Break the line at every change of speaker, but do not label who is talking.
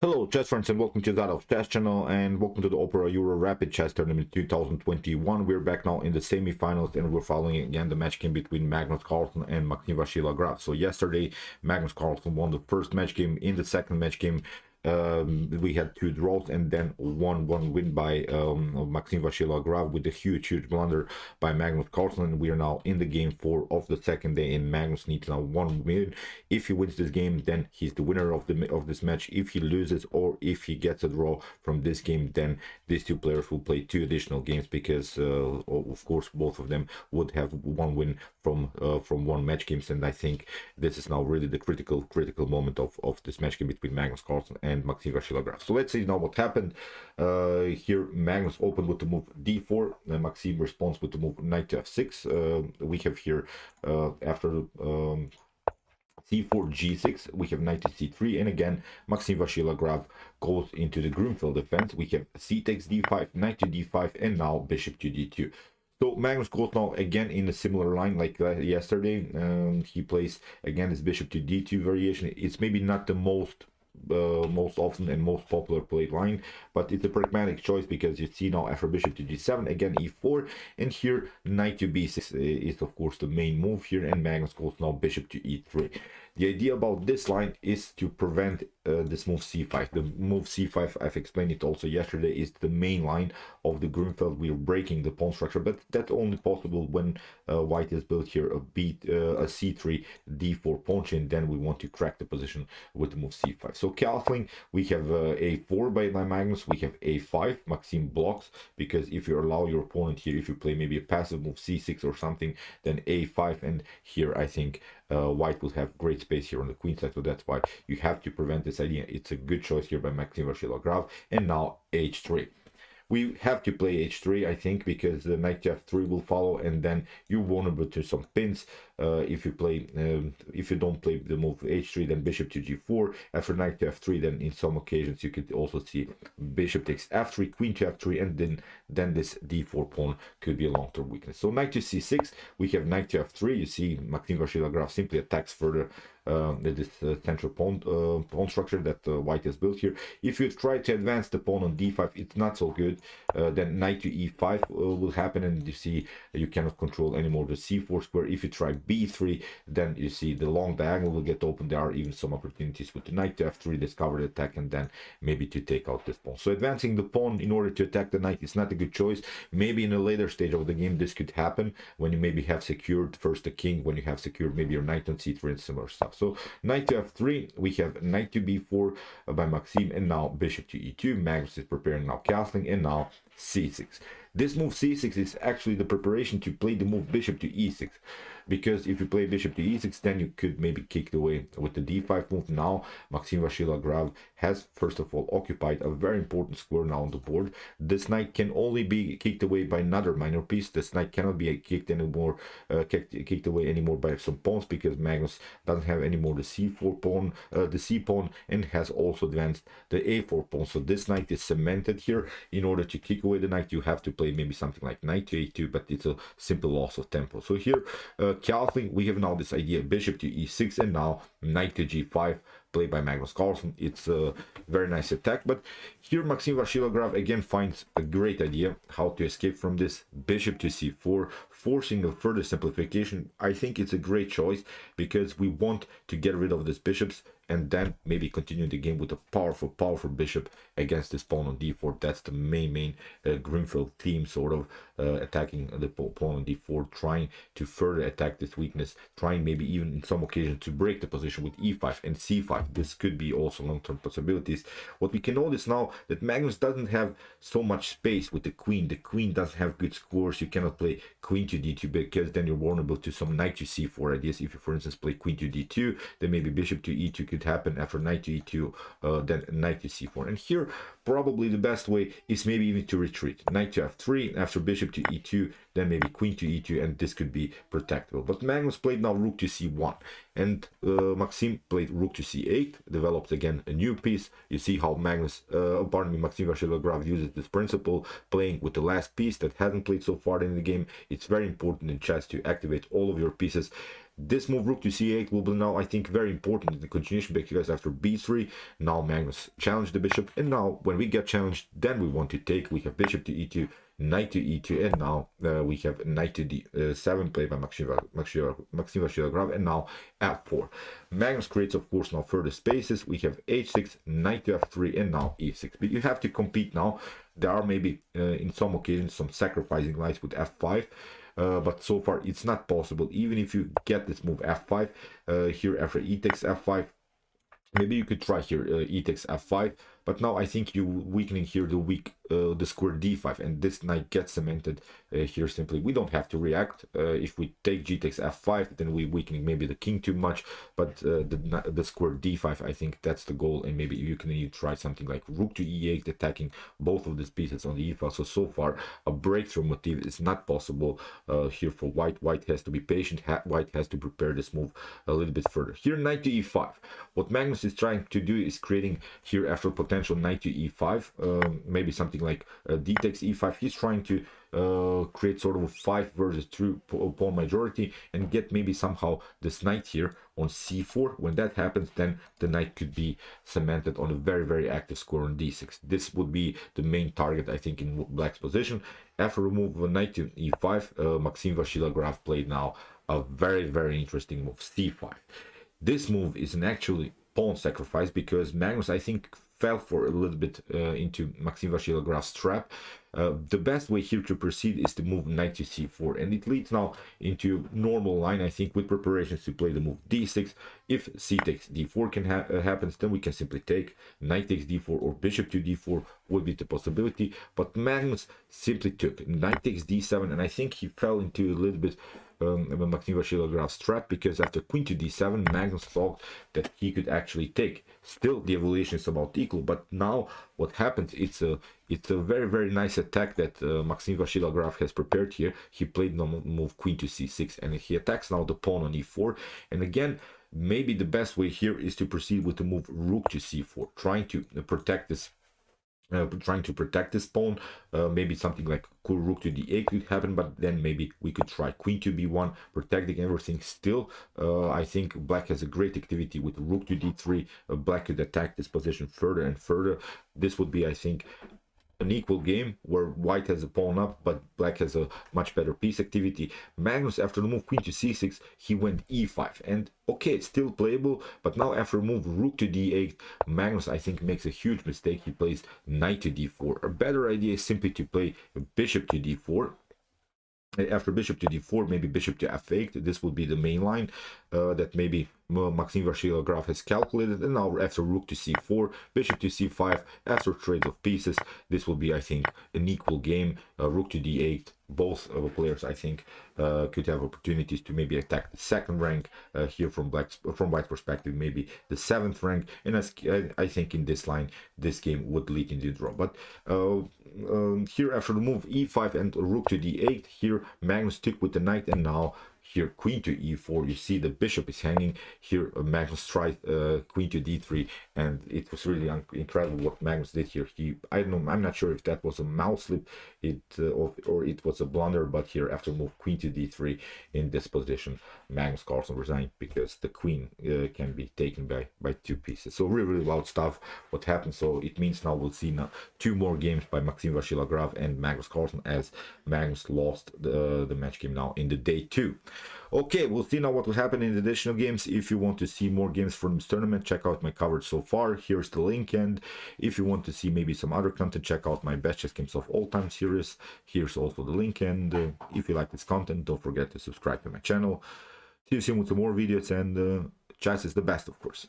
Hello, chess friends, and welcome to that Chess channel, and welcome to the Opera Euro Rapid Chess Tournament 2021. We're back now in the semi-finals, and we're following again the match game between Magnus Carlsen and Maxime Vachier-Lagrave. So yesterday, Magnus Carlsen won the first match game. In the second match game, we had 2 draws and then one win by Maxime Vachier-Lagrave with a huge blunder by Magnus Carlsen. We are now in the game 4 of the second day, and Magnus needs now 1 win. If he wins this game, then he's the winner of this match. If he loses or if he gets a draw from this game, then these 2 players will play 2 additional games, because of course both of them would have 1 win from 1 match games. And I think this is now really the critical moment of this match game between Magnus Carlsen and Maxime Vachier-Lagrave. So let's see now what happened. Here Magnus opened with the move d4, and Maxime responds with the move knight to f6. We have here after c4 g6, we have knight to c3, and again Maxime Vachier-Lagrave goes into the Grunfeld defense. We have c takes d5, knight to d5, and now bishop to d2. So Magnus goes now again in a similar line like yesterday. He plays again his bishop to d2 variation. It's maybe not the most often and most popular played line, but it's a pragmatic choice, because you see now after bishop to g7, again e4, and here knight to b6 is of course the main move here, and Magnus goes now bishop to e3. The idea about this line is to prevent this move c5. The move c5, I've explained it also yesterday, is the main line of the Grunfeld. We are breaking the pawn structure, but that's only possible when white has built here a c3 d4 pawn chain. Then we want to crack the position with the move c5. So castling, we have a4 by Magnus, we have a5. Maxime blocks, because if you allow your opponent here, if you play maybe a passive move c6 or something, then a5, and here I think white will have great space here on the queen side, so that's why you have to prevent this idea. It's a good choice here by Maxime Vachier-Lagrave. And now h3. We have to play h3, I think, because the knight to f3 will follow, and then you're vulnerable to some pins. If you don't play the move h3, then bishop to g4. After knight to f3, then in some occasions you could also see bishop takes f3, queen to f3, and then this d4 pawn could be a long-term weakness. So knight to c6, we have knight to f3. You see Maxime Vachier-Lagrave simply attacks further this central pawn structure that white has built here. If you try to advance the pawn on d5, it's not so good. Then knight to e5 will happen, and you see you cannot control anymore the c4 square. If you try b3, then you see the long diagonal will get open. There are even some opportunities with the knight to f3, discover the attack, and then maybe to take out this pawn. So advancing the pawn in order to attack the knight is not a good choice. Maybe in a later stage of the game this could happen, when you maybe have secured first the king, when you have secured maybe your knight on c3 and similar stuff. So knight to f3, we have knight to b4 by Maxime, and now bishop to e2. Magnus is preparing now castling, and now c6. This move c6 is actually the preparation to play the move bishop to e6, because if you play bishop to e6, then you could maybe kick away with the d5 move. Now Maxime Vachier-Lagrave has first of all occupied a very important square now on the board. This knight can only be kicked away by another minor piece. This knight cannot be kicked kicked away anymore by some pawns, because Magnus doesn't have anymore the c4 pawn, the c pawn, and has also advanced the a4 pawn. So this knight is cemented here. In order to kick away the knight, you have to play maybe something like knight to a2, but it's a simple loss of tempo. So here castling, we have now this idea bishop to e6, and now knight to g5 played by Magnus Carlsen. It's a very nice attack, but here Maxime Vachier-Lagrave again finds a great idea how to escape from this bishop to c4, forcing a further simplification. I think it's a great choice, because we want to get rid of these bishops and then maybe continue the game with a powerful bishop against this pawn on d4. That's the main Grunfeld theme, sort of attacking the pawn on d4, trying to further attack this weakness, trying maybe even in some occasions to break the position with e5 and c5. This could be also long-term possibilities. What we can notice now, that Magnus doesn't have so much space with the queen. The queen doesn't have good scores. You cannot play queen to d2, because then you're vulnerable to some knight to c4 ideas. If you, for instance, play queen to d2, then maybe bishop to e2 could happen. After knight to e2, then knight to c4. And here probably the best way is maybe even to retreat. Knight to f3, after bishop to e2, then maybe queen to e2, and this could be protectable. But Magnus played now rook to c1, and Maxime played rook to c8, developed again a new piece. You see how Maxime Vachier-Lagrave uses this principle, playing with the last piece that hasn't played so far in the game. It's very important in chess to activate all of your pieces. This move rook to c8 will be now, I think, very important in the continuation, because after b3, now Magnus challenged the bishop, and now when we get challenged, then we want to take. We have bishop to e2, knight to e2, and now we have knight to d7 played by Maxime Vachier-Lagrave, and now f4. Magnus creates, of course, now further spaces. We have h6, knight to f3, and now e6. But you have to compete now. There are maybe in some occasions some sacrificing lines with f5. But so far it's not possible. Even if you get this move f5 here after e takes f5, maybe you could try here e takes f5, but now I think you weakening here the square d5, and this knight gets cemented here. Simply we don't have to react. If we take g takes f5, then we weakening maybe the king too much, but the square d5, I think that's the goal. And maybe you can even try something like rook to e8, attacking both of these pieces on the e file. So far a breakthrough motif is not possible here for white. White has to be patient. White has to prepare this move a little bit further. Here knight to e5. What Magnus is trying to do is creating here after potential knight to e5, maybe something like d takes e5. He's trying to create sort of a 5 versus 2 pawn majority and get maybe somehow this knight here on c4. When that happens, then the knight could be cemented on a very, very active square on d6. This would be the main target, I think, in black's position. After remove of a knight to e5, Maxime Vachier-Lagrave played now a very, very interesting move, c5. This move is an actually pawn sacrifice, because Magnus, I think, fell for a little bit into Maxime Vachier-Lagrave's trap. The best way here to proceed is to move knight to c4, and it leads now into normal line, I think, with preparations to play the move d6. If c takes d4 can happens, then we can simply take knight takes d4, or bishop to d4 would be the possibility. But Magnus simply took knight takes d7, and I think he fell into a little bit Maxime Vachier-Lagrave's trap, because after queen to d7, Magnus thought that he could actually take. Still, the evaluation is about equal, but now what happened, it's a very, very nice attack that Maxime Vachier-Lagrave has prepared here. He played the move queen to c6, and he attacks now the pawn on e4. And again, maybe the best way here is to proceed with the move rook to c4, trying to protect this pawn. Maybe something like rook to d8 could happen, but then maybe we could try queen to b1, protecting everything. Still, I think black has a great activity with rook to d3. Black could attack this position further and further. This would be, I think, an equal game where white has a pawn up, but black has a much better piece activity. Magnus, after the move queen to c6, he went e5, and okay, it's still playable. But now after move rook to d8, Magnus, I think, makes a huge mistake. He plays knight to d4. A better idea is simply to play bishop to d4. After bishop to d4, maybe bishop to f8. This would be the main line that maybe Maxime Vachier-Lagrave has calculated. And now after rook to c4, bishop to c5, after trade of pieces, this will be, I think, an equal game. Rook to d8, both players, I think, could have opportunities to maybe attack the second rank here from white's perspective, maybe the 7th rank. And I think in this line, this game would lead into the draw. But here after the move e5 and rook to d8, here Magnus took with the knight, and now here queen to e4. You see the bishop is hanging here. Magnus tried queen to d3, and it was really incredible what Magnus did here. I don't know, I'm not sure if that was a mouse slip, or it was a blunder, but here after move queen to d3 in this position, Magnus Carlsen resigned, because the queen can be taken by 2 pieces. So really, really wild stuff what happened. So it means now we'll see now 2 more games by Maxime Vachier-Lagrave and Magnus Carlsen, as Magnus lost the match game now in the day 2. Okay, we'll see now what will happen in the additional games. If you want to see more games from this tournament, check out my coverage so far. Here's the link. And if you want to see maybe some other content, check out my best chess games of all time series. Here's also the link. And if you like this content, don't forget to subscribe to my channel. See you soon with some more videos, and chess is the best, of course.